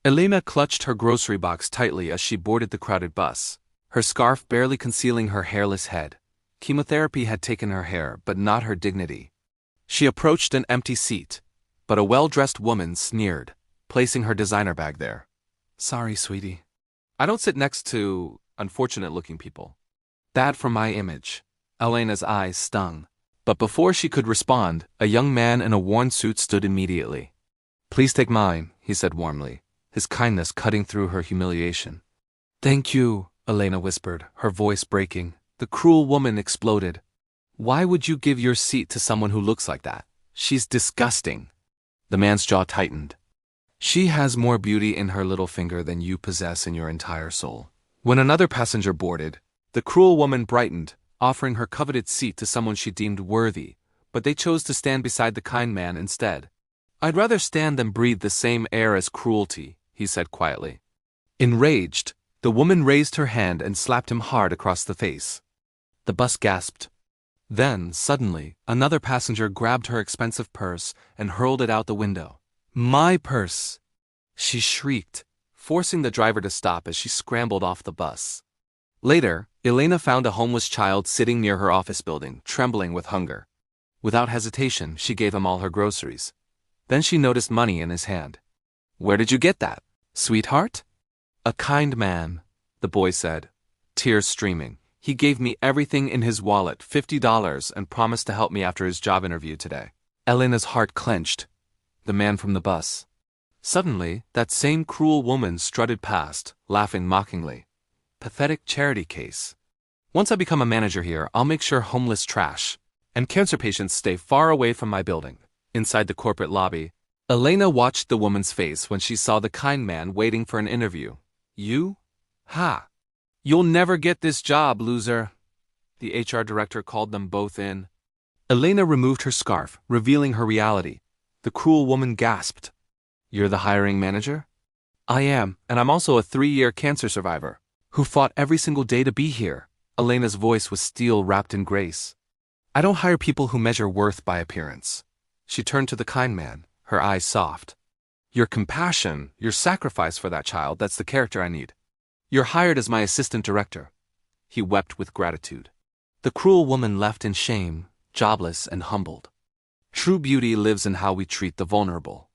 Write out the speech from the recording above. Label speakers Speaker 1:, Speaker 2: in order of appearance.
Speaker 1: Elena clutched her grocery box tightly as she boarded the crowded bus, her scarf barely concealing her hairless head. Chemotherapy had taken her hair, but not her dignity. She approached an empty seat, but a well-dressed woman sneered, placing her designer bag there. "Sorry, sweetie. I don't sit next to unfortunate-looking people. Bad for my image." Elena's eyes stung. But before she could respond, a young man in a worn suit stood immediately. "Please take mine," he said warmly, his kindness cutting through her humiliation. "Thank you," Elena whispered, her voice breaking. The cruel woman exploded. "Why would you give your seat to someone who looks like that? She's disgusting." The man's jaw tightened. "She has more beauty in her little finger than you possess in your entire soul." When another passenger boarded, the cruel woman brightened, offering her coveted seat to someone she deemed worthy, but they chose to stand beside the kind man instead. "I'd rather stand than breathe the same air as cruelty," he said quietly. Enraged, the woman raised her hand and slapped him hard across the face. The bus gasped. Then, suddenly, another passenger grabbed her expensive purse and hurled it out the window. "My purse!" she shrieked, forcing the driver to stop as she scrambled off the bus. Later, Elena found a homeless child sitting near her office building, trembling with hunger. Without hesitation, she gave him all her groceries. Then she noticed money in his hand. "Where did you get that, sweetheart?" "A kind man," the boy said, tears streaming. "He gave me everything in his wallet, $50, and promised to help me after his job interview today." Elena's heart clenched. The man from the bus. Suddenly, that same cruel woman strutted past, laughing mockingly. Pathetic charity case. "Once I become a manager here, I'll make sure homeless trash and cancer patients stay far away from my building." Inside the corporate lobby, Elena watched the woman's face when she saw the kind man waiting for an interview. "You? Ha! You'll never get this job, loser." The HR director called them both in. Elena removed her scarf, revealing her reality. The cruel woman gasped. "You're the hiring manager?" "I am, and I'm also a 3-year cancer survivor who fought every single day to be here." Elena's voice was steel wrapped in grace. "I don't hire people who measure worth by appearance." She turned to the kind man, her eyes soft. "Your compassion, your sacrifice for that child, that's the character I need. You're hired as my assistant director." He wept with gratitude. The cruel woman left in shame, jobless and humbled. True beauty lives in how we treat the vulnerable.